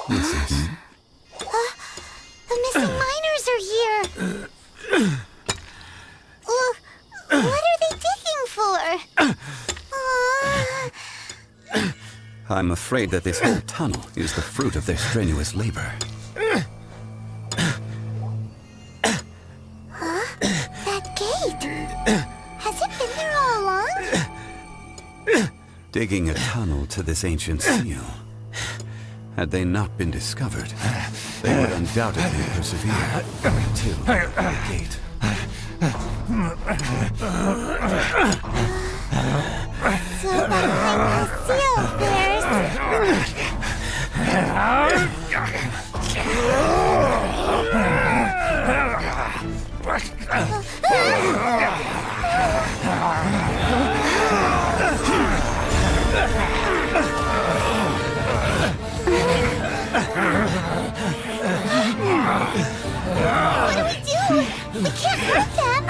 This is... The missing miners are here! What are they digging for? I'm afraid that this whole tunnel is the fruit of their strenuous labor. That gate! Has it been there all along? Digging a tunnel to this ancient seal. Had they not been discovered, they would undoubtedly persevere until the gate. So behind the seal there's... What do we do? We can't hurt them!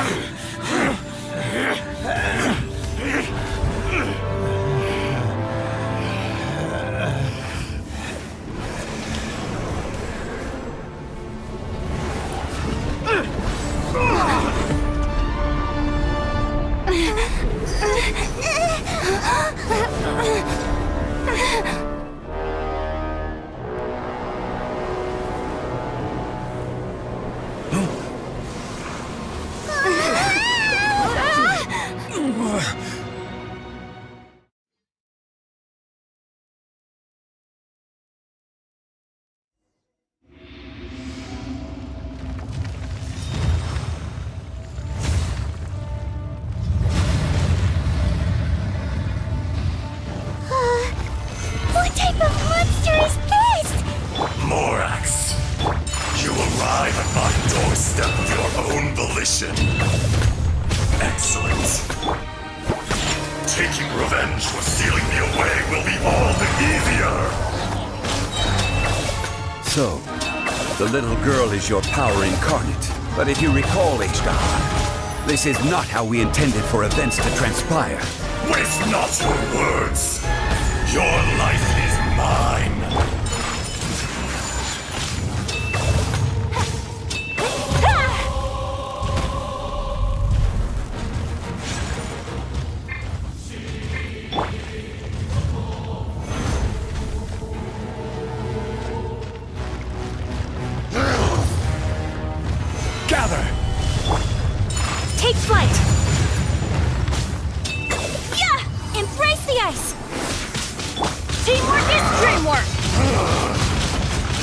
What type of monster is this? Morax, you arrive at my doorstep of your own volition. Excellent. Taking revenge for sealing me away will be all the easier. So, the little girl is your power incarnate. But if you recall, Azhdaha, this is not how we intended for events to transpire. Waste not your words. Your life is mine. Gather! Take flight! Yeah! Embrace the ice! Teamwork is dreamwork!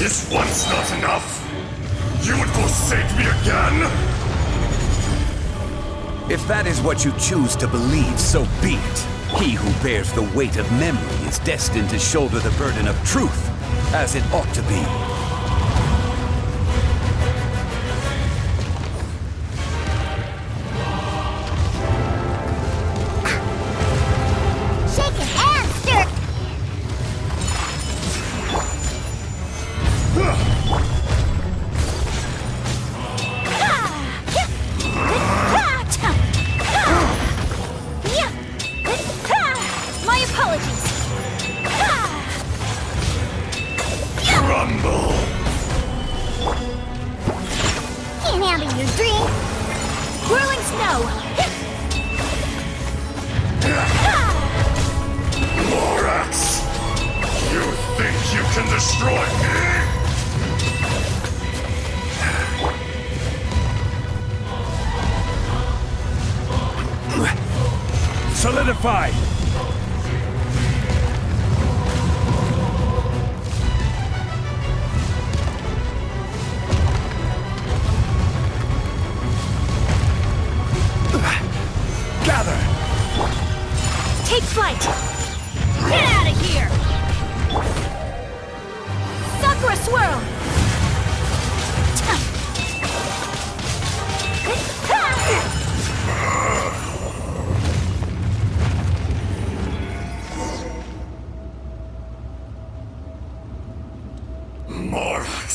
Is once not enough? You would forsake me again? If that is what you choose to believe, so be it. He who bears the weight of memory is destined to shoulder the burden of truth, as it ought to be. Morax! You think you can destroy me? Solidify! Gather! Take flight! Get out of here! Sakura swirl! Morax,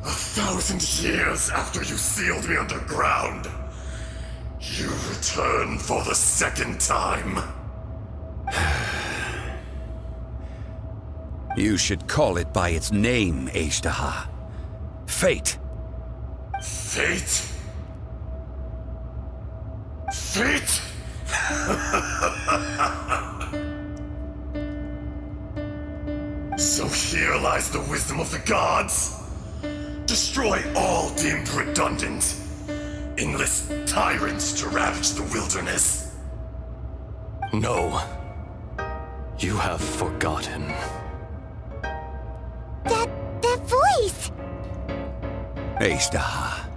1,000 years after you sealed me underground, you return for the second time. You should call it by its name, Azhdaha. Fate. Fate? Fate? So here lies the wisdom of the gods. Destroy all deemed redundant. Enlist tyrants to ravage the wilderness. No. You have forgotten. That voice! Azhdaha.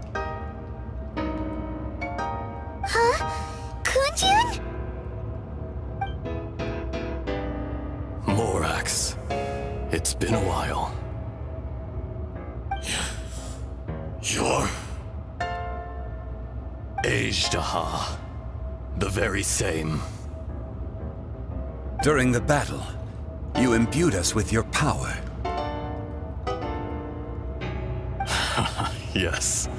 Huh? Kunjun? Morax. It's been a while. You're... Azhdaha. The very same. During the battle, you imbued us with your power. Yes.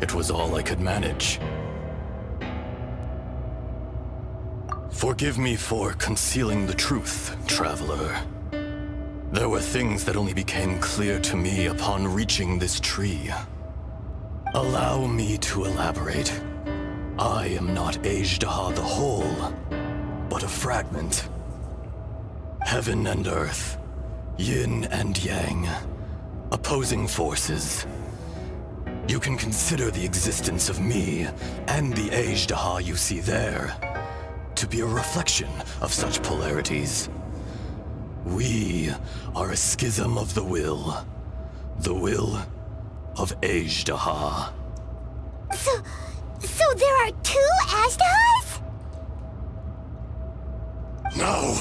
It was all I could manage. Forgive me for concealing the truth, traveler. There were things that only became clear to me upon reaching this tree. Allow me to elaborate. I am not Azhdaha the whole, but a fragment. Heaven and earth, yin and yang, opposing forces. You can consider the existence of me and the Azhdaha you see there to be a reflection of such polarities. We are a schism of the will of Azhdaha. So there are two Azhdahas? No,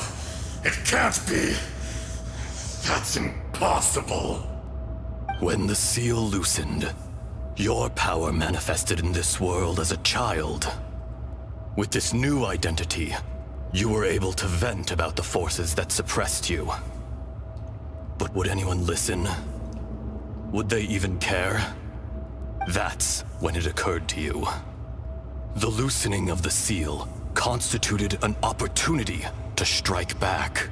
it can't be. That's impossible. When the seal loosened, your power manifested in this world as a child. With this new identity, you were able to vent about the forces that suppressed you. But would anyone listen? Would they even care? That's when it occurred to you. The loosening of the seal constituted an opportunity to strike back.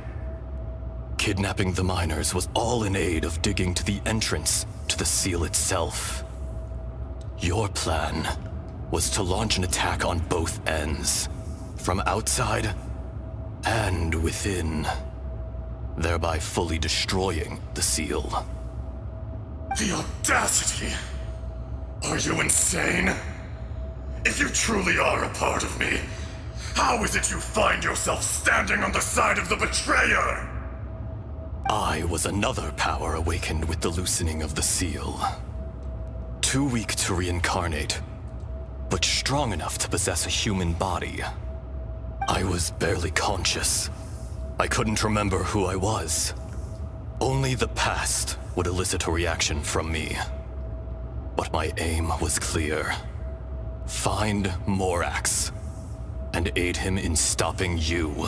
Kidnapping the miners was all in aid of digging to the entrance to the seal itself. Your plan was to launch an attack on both ends, from outside and within, thereby fully destroying the seal. The audacity! Are you insane? If you truly are a part of me, how is it you find yourself standing on the side of the betrayer? I was another power awakened with the loosening of the seal. Too weak to reincarnate, but strong enough to possess a human body. I was barely conscious. I couldn't remember who I was. Only the past would elicit a reaction from me. But my aim was clear. Find Morax, and aid him in stopping you.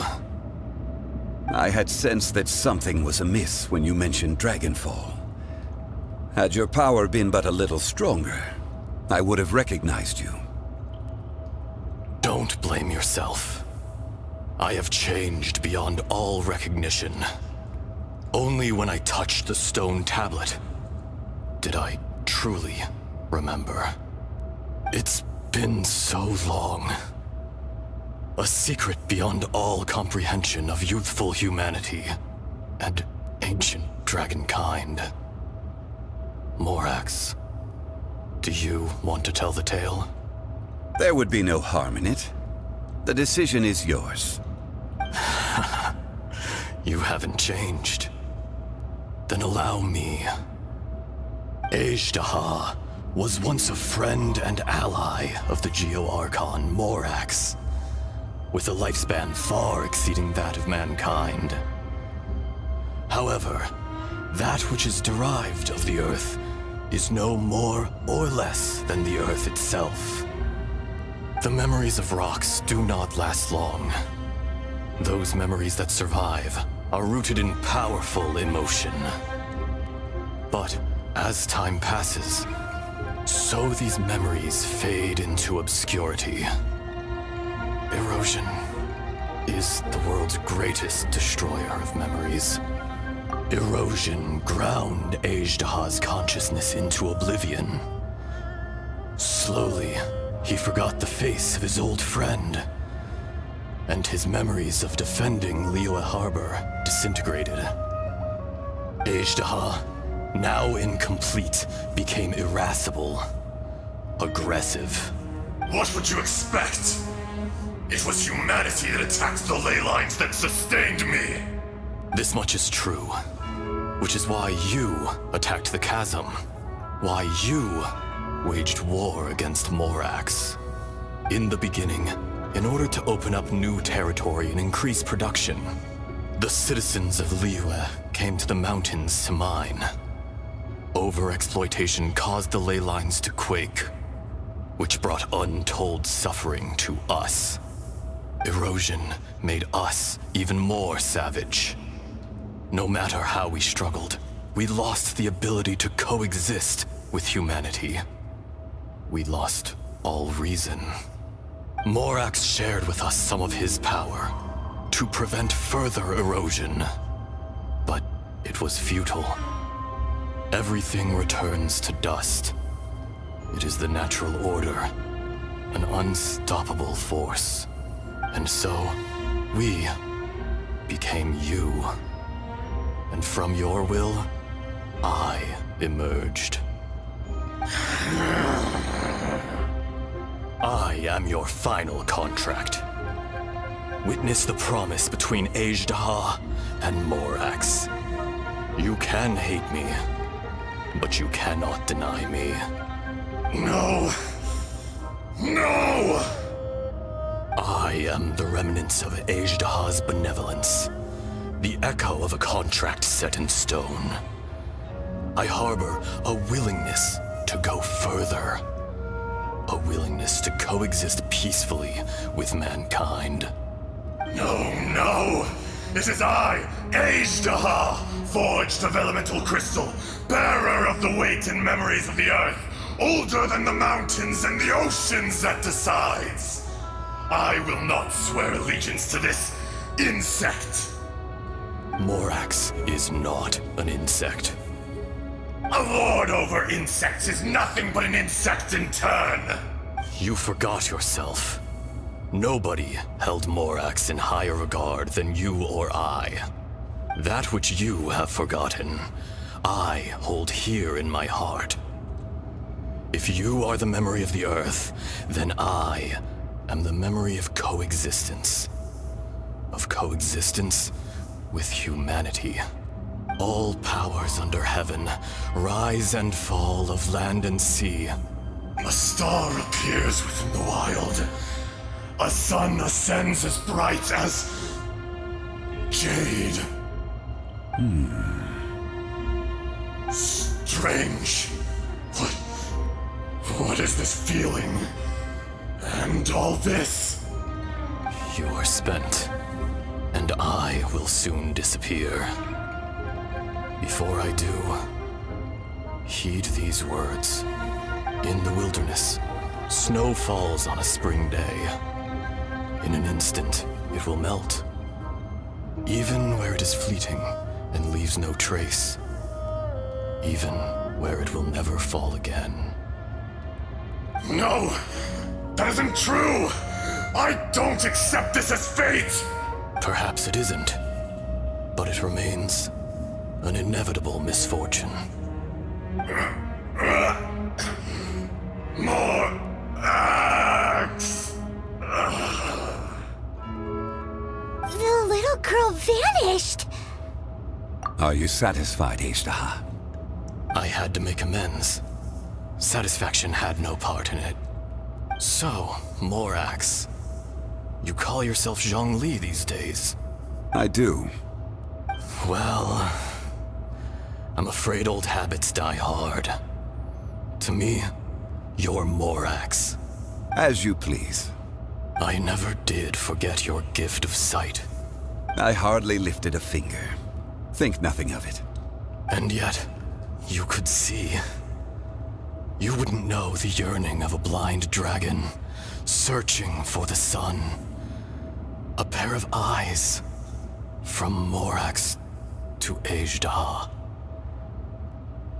I had sensed that something was amiss when you mentioned Dragonfall. Had your power been but a little stronger, I would have recognized you. Don't blame yourself. I have changed beyond all recognition. Only when I touched the stone tablet did I truly remember. It's been so long. A secret beyond all comprehension of youthful humanity and ancient dragonkind. Morax, do you want to tell the tale? There would be no harm in it. The decision is yours. You haven't changed. Then allow me. Azhdaha was once a friend and ally of the Geo-Archon Morax, with a lifespan far exceeding that of mankind. However, that which is derived of the Earth is no more or less than the Earth itself. The memories of rocks do not last long. Those memories that survive are rooted in powerful emotion. But as time passes, so these memories fade into obscurity. Erosion is the world's greatest destroyer of memories. Erosion ground Azhdaha's consciousness into oblivion. Slowly, he forgot the face of his old friend, and his memories of defending Liyue Harbor disintegrated. Azhdaha, now incomplete, became irascible, aggressive. What would you expect? It was humanity that attacked the ley lines that sustained me. This much is true, which is why you attacked the chasm, why you waged war against Morax. In the beginning, in order to open up new territory and increase production, the citizens of Liyue came to the mountains to mine. Overexploitation caused the ley lines to quake, which brought untold suffering to us. Erosion made us even more savage. No matter how we struggled, we lost the ability to coexist with humanity. We lost all reason. Morax shared with us some of his power to prevent further erosion, but it was futile. Everything returns to dust. It is the natural order, an unstoppable force. And so, we became you. And from your will, I emerged. I am your final contract. Witness the promise between Azhdaha and Morax. You can hate me, but you cannot deny me. No! No! I am the remnants of Azhdaha's benevolence, the echo of a contract set in stone. I harbor a willingness to go further, a willingness to coexist peacefully with mankind. No! It is I, Azhdaha, forged of elemental crystal, bearer of the weight and memories of the earth, older than the mountains and the oceans that decides. I will not swear allegiance to this insect. Morax is not an insect. A lord over insects is nothing but an insect in turn. You forgot yourself. Nobody held Morax in higher regard than you or I. That which you have forgotten, I hold here in my heart. If you are the memory of the Earth, then I am the memory of coexistence. Of coexistence with humanity. All powers under heaven, rise and fall of land and sea. A star appears within the wild. A sun ascends as bright as jade. Strange. What is this feeling? And all this? You are spent, and I will soon disappear. Before I do, heed these words. In the wilderness, snow falls on a spring day. In an instant, it will melt. Even where it is fleeting and leaves no trace. Even where it will never fall again. No! That isn't true! I don't accept this as fate! Perhaps it isn't, but it remains an inevitable misfortune. More axe! The little girl vanished! Are you satisfied, Azhdaha? I had to make amends. Satisfaction had no part in it. So, Morax, you call yourself Zhong Li these days? I do. Well, I'm afraid old habits die hard. To me, you're Morax. As you please. I never did forget your gift of sight. I hardly lifted a finger. Think nothing of it. And yet, you could see. You wouldn't know the yearning of a blind dragon, searching for the sun. A pair of eyes, from Morax to Azhdaha.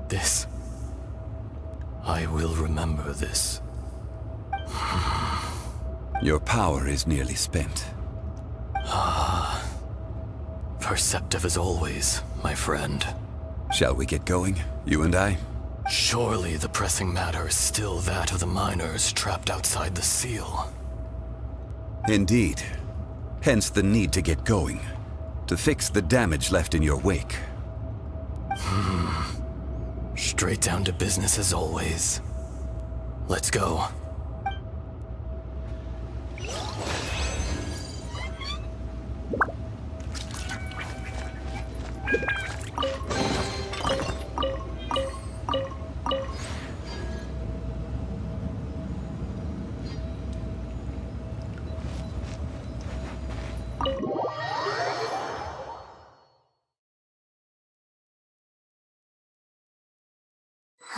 This... I will remember this. Your power is nearly spent. Perceptive as always, my friend. Shall we get going, you and I? Surely the pressing matter is still that of the miners trapped outside the seal. Indeed. Hence the need to get going. To fix the damage left in your wake. Straight down to business as always. Let's go.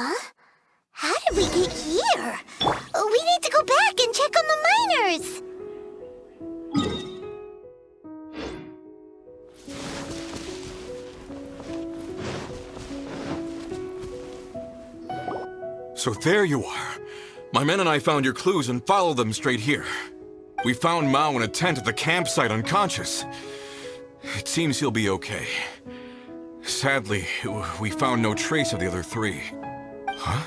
Huh? How did we get here? We need to go back and check on the miners! So there you are. My men and I found your clues and followed them straight here. We found Mao in a tent at the campsite unconscious. It seems he'll be okay. Sadly, we found no trace of the other three. Huh?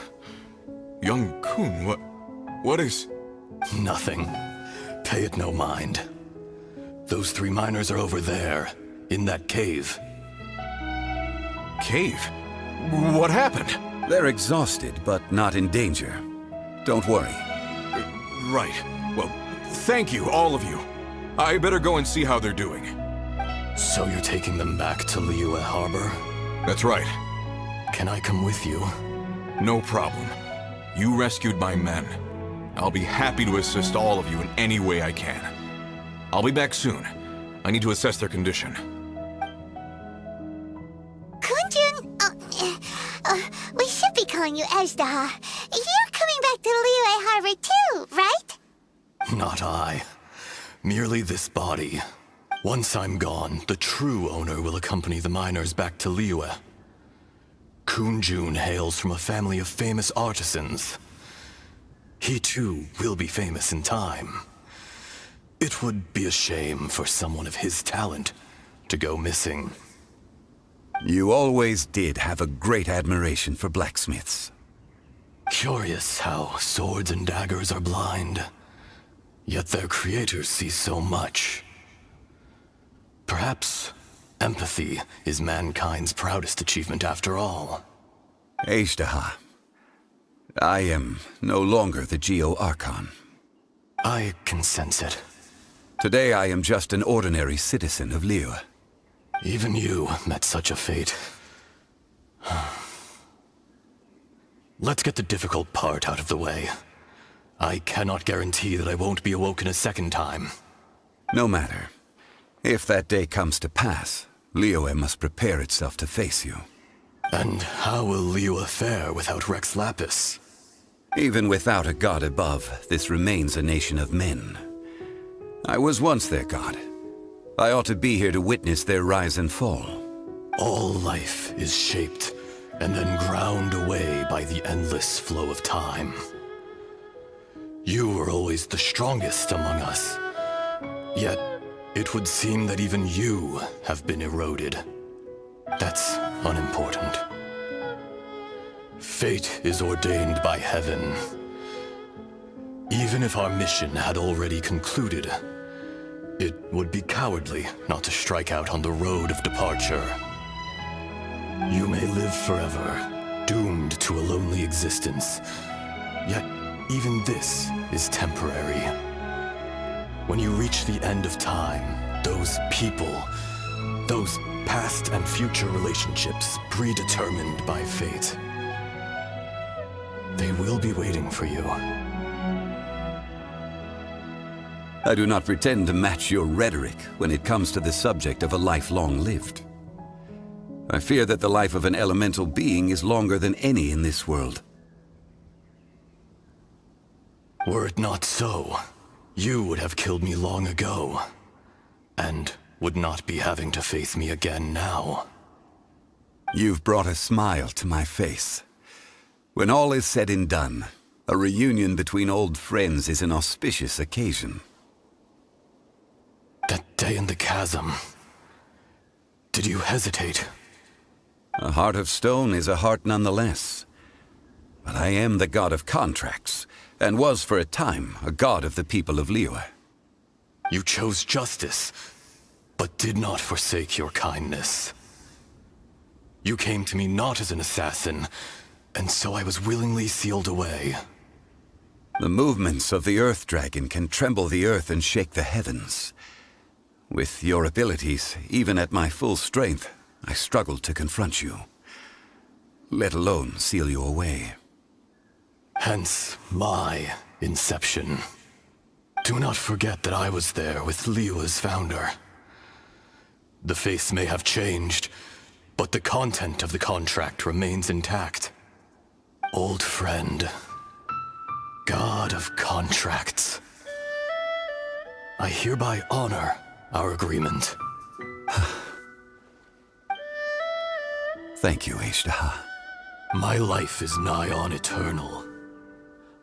Young Kun, what is... Nothing. Pay it no mind. Those three miners are over there, in that cave. Cave? What happened? They're exhausted, but not in danger. Don't worry. Right. Well, thank you, all of you. I better go and see how they're doing. So you're taking them back to Liyue Harbor? That's right. Can I come with you? No problem. You rescued my men. I'll be happy to assist all of you in any way I can. I'll be back soon. I need to assess their condition. Kunjun, we should be calling you Azhdaha. You're coming back to Liyue Harbor too, right? Not I. Merely this body. Once I'm gone, the true owner will accompany the miners back to Liyue. Kunjun hails from a family of famous artisans. He too will be famous in time. It would be a shame for someone of his talent to go missing. You always did have a great admiration for blacksmiths. Curious how swords and daggers are blind, yet their creators see so much. Perhaps empathy is mankind's proudest achievement after all. Azhdaha. I am no longer the Geo-Archon. I can sense it. Today I am just an ordinary citizen of Liyue. Even you met such a fate. Let's get the difficult part out of the way. I cannot guarantee that I won't be awoken a second time. No matter. If that day comes to pass, Liyue must prepare itself to face you. And how will Liyue fare without Rex Lapis? Even without a god above, this remains a nation of men. I was once their god. I ought to be here to witness their rise and fall. All life is shaped and then ground away by the endless flow of time. You were always the strongest among us. Yet, it would seem that even you have been eroded. That's unimportant. Fate is ordained by heaven. Even if our mission had already concluded, it would be cowardly not to strike out on the road of departure. You may live forever, doomed to a lonely existence. Yet, even this is temporary. When you reach the end of time, those people, those past and future relationships predetermined by fate, they will be waiting for you. I do not pretend to match your rhetoric when it comes to the subject of a life long lived. I fear that the life of an elemental being is longer than any in this world. Were it not so, you would have killed me long ago, and would not be having to face me again now. You've brought a smile to my face. When all is said and done, a reunion between old friends is an auspicious occasion. That day in the chasm. Did you hesitate? A heart of stone is a heart nonetheless. But I am the god of contracts, and was for a time a god of the people of Liyue. You chose justice, but did not forsake your kindness. You came to me not as an assassin, and so I was willingly sealed away. The movements of the Earth Dragon can tremble the earth and shake the heavens. With your abilities, even at my full strength, I struggled to confront you, let alone seal you away. Hence my inception. Do not forget that I was there with Liyue's founder. The face may have changed, but the content of the contract remains intact. Old friend, god of contracts. I hereby honor our agreement. Thank you, Azhdaha. My life is nigh on eternal.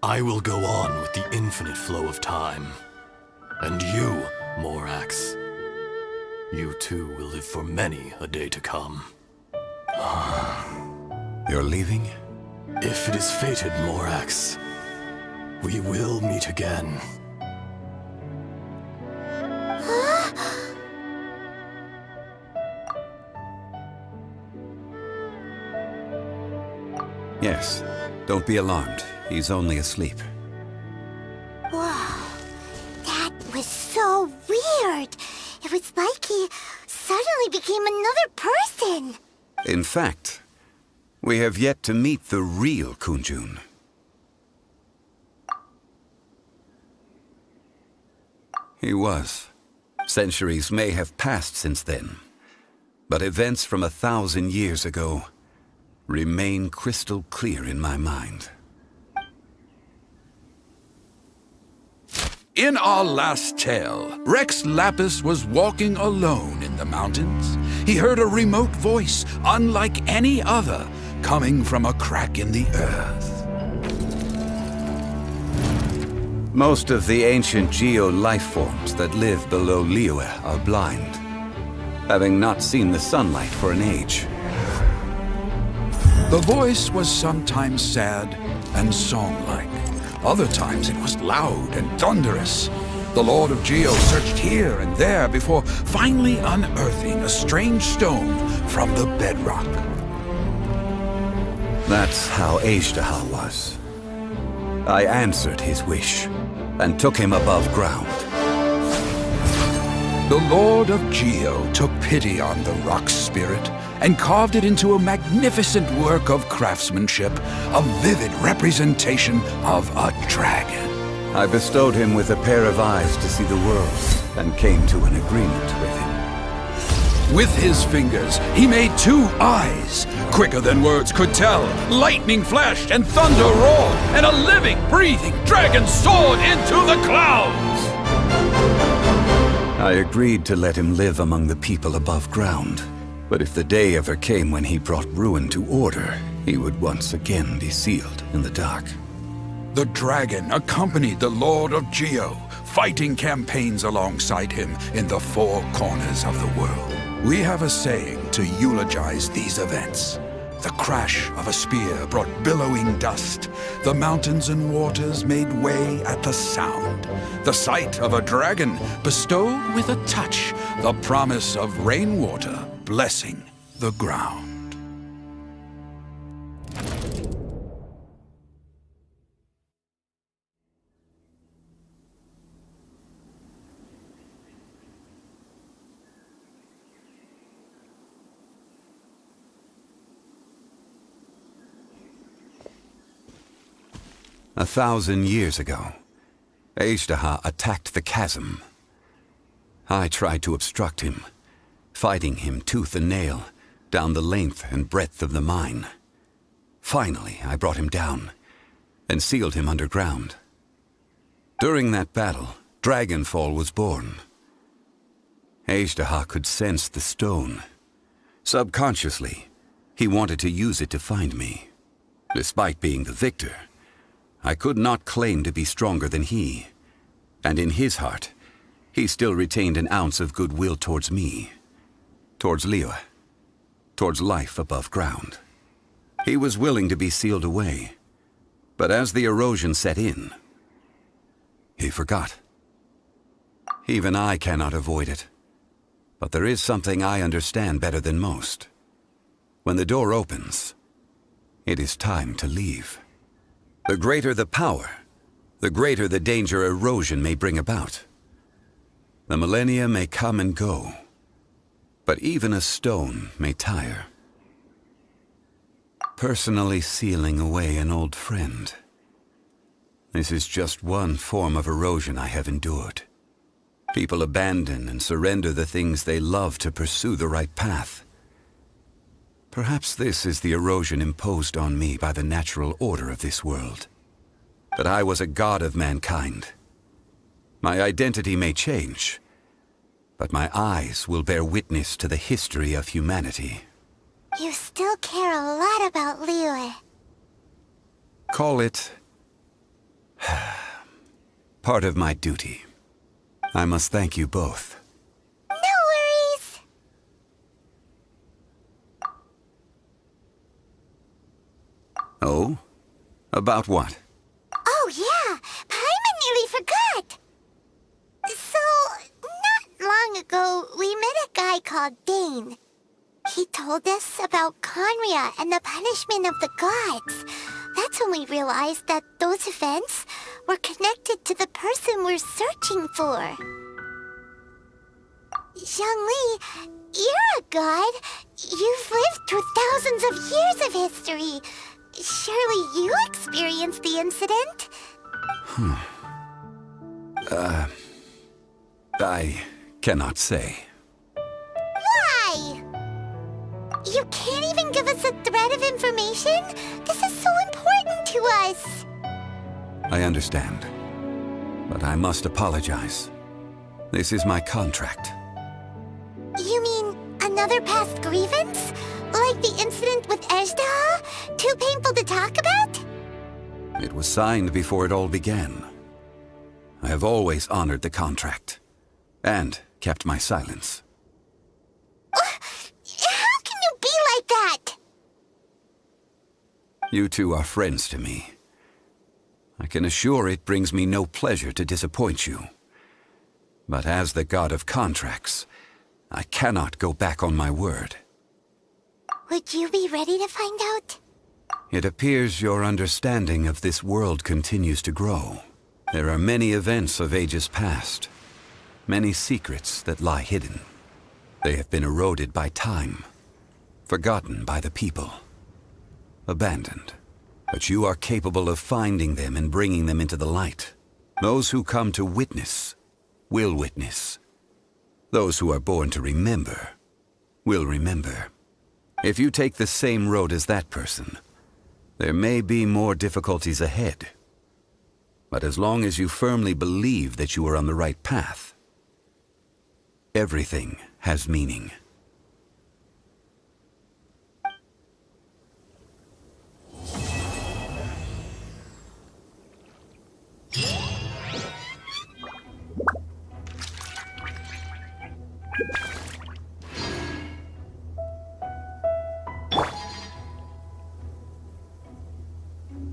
I will go on with the infinite flow of time. And you, Morax, you too will live for many a day to come. You're leaving? If it is fated, Morax, we will meet again. Yes. Don't be alarmed. He's only asleep. Wow, that was so weird. It was like he suddenly became another person. In fact, we have yet to meet the real Kunjun. He was. Centuries may have passed since then, but events from 1,000 years ago remain crystal clear in my mind. In our last tale, Rex Lapis was walking alone in the mountains. He heard a remote voice, unlike any other, coming from a crack in the earth. Most of the ancient geo-life forms that live below Liyue are blind, having not seen the sunlight for an age. The voice was sometimes sad and song-like. Other times it was loud and thunderous. The Lord of Geo searched here and there before finally unearthing a strange stone from the bedrock. That's how Azhdaha was. I answered his wish and took him above ground. The Lord of Geo took pity on the rock spirit and carved it into a magnificent work of craftsmanship, a vivid representation of a dragon. I bestowed him with a pair of eyes to see the world and came to an agreement with him. With his fingers, he made 2 eyes, quicker than words could tell. Lightning flashed and thunder roared, and a living, breathing dragon soared into the clouds! I agreed to let him live among the people above ground. But if the day ever came when he brought ruin to order, he would once again be sealed in the dark. The dragon accompanied the Lord of Geo, fighting campaigns alongside him in the 4 corners of the world. We have a saying to eulogize these events. The crash of a spear brought billowing dust. The mountains and waters made way at the sound. The sight of a dragon bestowed with a touch the promise of rainwater blessing the ground. A 1,000 years ago, Azhdaha attacked the chasm. I tried to obstruct him, fighting him tooth and nail down the length and breadth of the mine. Finally, I brought him down and sealed him underground. During that battle, Dragonfall was born. Azhdaha could sense the stone. Subconsciously, He wanted to use it to find me. Despite being the victor, I could not claim to be stronger than he. And in his heart, he still retained an ounce of goodwill towards me, towards Liyue, towards life above ground. He was willing to be sealed away, but as the erosion set in, he forgot. Even I cannot avoid it, but there is something I understand better than most. When the door opens, it is time to leave. The greater the power, the greater the danger erosion may bring about. The millennia may come and go, but even a stone may tire. Personally sealing away an old friend. This is just one form of erosion I have endured. People abandon and surrender the things they love to pursue the right path. Perhaps this is the erosion imposed on me by the natural order of this world. That I was a god of mankind. My identity may change, but my eyes will bear witness to the history of humanity. You still care a lot about Liyue. Call it part of my duty. I must thank you both. No worries. Oh? About what? Oh yeah, Paimon nearly forgot. So, not long ago, we met a guy called Dane. He told us about Conria and the punishment of the gods. That's when we realized that those events were connected to the person we're searching for. Zhong Li, you're a god. You've lived through thousands of years of history. Surely you experienced the incident? I cannot say. Why? You can't even give us a thread of information? This is so important to us. I understand, but I must apologize. This is my contract. You mean another past grievance? Like the incident with Azhdaha? Too painful to talk about? It was signed before it all began. I have always honored the contract, and kept my silence. How can you be like that? You two are friends to me. I can assure it brings me no pleasure to disappoint you. But as the god of contracts, I cannot go back on my word. Would you be ready to find out? It appears your understanding of this world continues to grow. There are many events of ages past, many secrets that lie hidden. They have been eroded by time, forgotten by the people, abandoned. But you are capable of finding them and bringing them into the light. Those who come to witness will witness. Those who are born to remember will remember. If you take the same road as that person, there may be more difficulties ahead. But as long as you firmly believe that you are on the right path, everything has meaning.